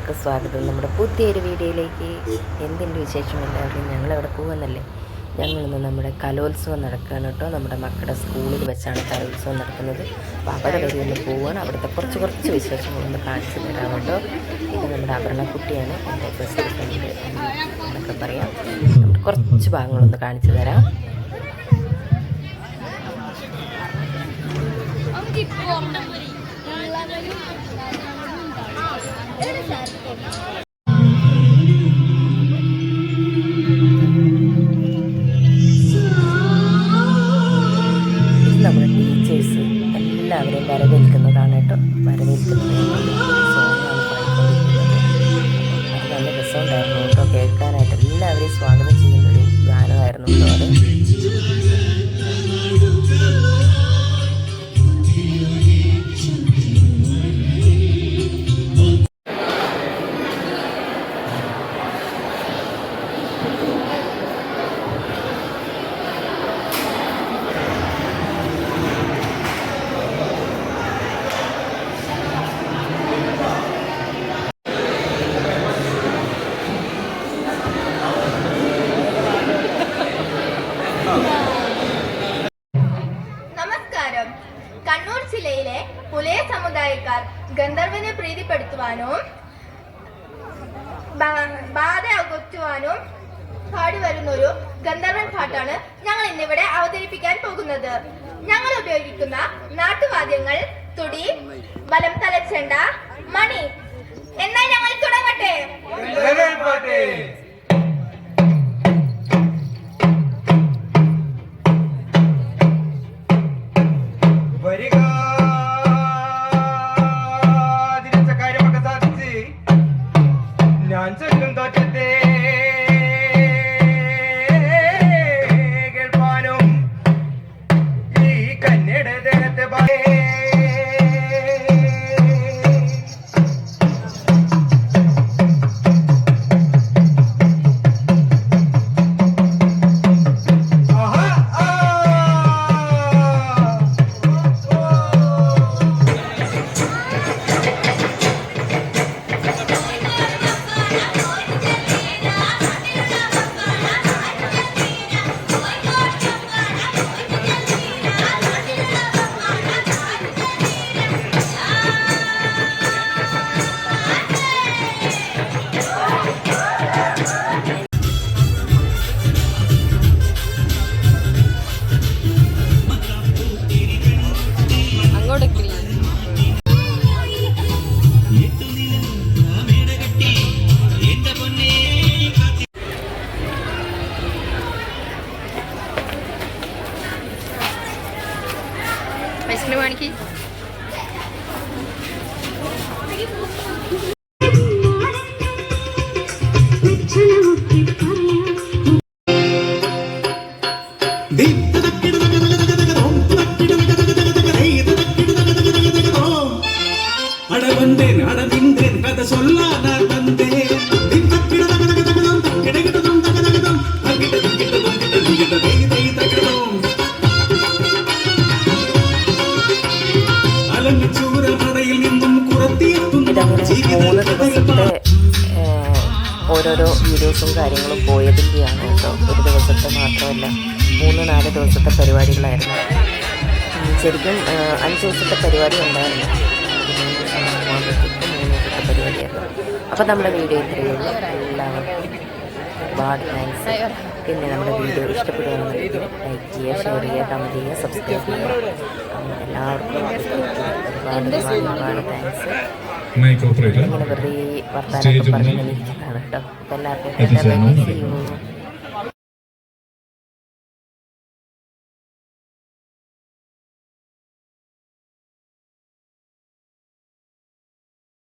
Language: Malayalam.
എല്ലാവർക്കും സ്വാഗതം നമ്മുടെ പുതിയൊരു വീഡിയോയിലേക്ക്. എന്തിൻ്റെ വിശേഷം എല്ലാവരും? ഞങ്ങളവിടെ പോകുന്നല്ലേ, ഞങ്ങളിന്ന് നമ്മുടെ കലോത്സവം നടക്കുകയാണ് കേട്ടോ. നമ്മുടെ മക്കളുടെ സ്കൂളിൽ വെച്ചാണ് കലോത്സവം നടക്കുന്നത്. അപ്പോൾ അവിടെ വരെ ഒന്ന് പോവുകയാണ്. അവിടുത്തെ കുറച്ച് വിശേഷങ്ങളൊന്ന് കാണിച്ചു തരാം കേട്ടോ. ഇത് നമ്മുടെ അപർണക്കുട്ടിയാണ്, എൻ്റെ ബെസ്റ്റ് ഫ്രണ്ട് എന്നൊക്കെ പറയാം. കുറച്ച് ഭാഗങ്ങളൊന്ന് കാണിച്ചു തരാം. നമ്മുടെ ടീച്ചേഴ്സ് എല്ലാവരെയും വരവേൽക്കുന്നതാണ് കേട്ടോ. വരവേൽക്കുന്നത് സോങ്ങാണ് പാടിക്കൊണ്ടിരിക്കുന്നത്. അത് നല്ല രസമുണ്ടായിരുന്നു കേട്ടോ കേൾക്കാനായിട്ട്. എല്ലാവരെയും സ്വാഗതം ചെയ്യുന്നൊരു ഗാനമായിരുന്നു കേട്ടോ അത്. കണ്ണൂർ ജില്ലയിലെ പുലയ സമുദായക്കാർ ഗന്ധർവനെ പ്രീതിപ്പെടുത്തുവാനും ബാധ അകറ്റുവാനും പാടിവരുന്നൊരു ഗന്ധർവൻ പാട്ടാണ് ഞങ്ങൾ ഇന്നിവിടെ അവതരിപ്പിക്കാൻ പോകുന്നത്. ഞങ്ങൾ ഉപയോഗിക്കുന്ന നാട്ടുവാദ്യങ്ങൾ തുടി, വലം തലച്ചെണ്ട, മണി. എന്നാൽ ഞങ്ങൾ തുടങ്ങട്ടെ. ഐസ്ക്രീമാണിക്ക് அடவந்தேன் அடவிந்தேன் கதை சொல்ல நான் வந்தேன். ഇതങ്ങനെ 3 ദിവസത്തെ ഓരോരോ വീഡിയോസും കാര്യങ്ങളും പോയതിൻ്റെയാണ് കേട്ടോ. ഒരു ദിവസത്തെ മാത്രമല്ല, 3-4 ദിവസത്തെ പരിപാടികളായിരുന്നു. ശരിക്കും 5 ദിവസത്തെ പരിപാടി ഉണ്ടായിരുന്നു. 3 ദിവസത്തെ പരിപാടിയായിരുന്നു. അപ്പോൾ നമ്മുടെ വീഡിയോ ഇത്രയേ ഉള്ളൂ. എല്ലാവർക്കും ഒരുപാട് താങ്ക്സ്. പിന്നെ നമ്മുടെ വീഡിയോ ഇഷ്ടപ്പെടുകയാണെന്നുണ്ടെങ്കിൽ ലൈക്ക് ചെയ്യുക, ഷെയർ ചെയ്യുക, കമൻറ്റ് ചെയ്യുക, സബ്സ്ക്രൈബ് ചെയ്യുക. എല്ലാവർക്കും ഒരുപാട് താങ്ക്സ്. ഇങ്ങനെ വെറുതെ വർത്താനൊക്കെ പറഞ്ഞിരിക്കുന്നതാണ് കേട്ടോ. അപ്പോൾ എല്ലാവർക്കും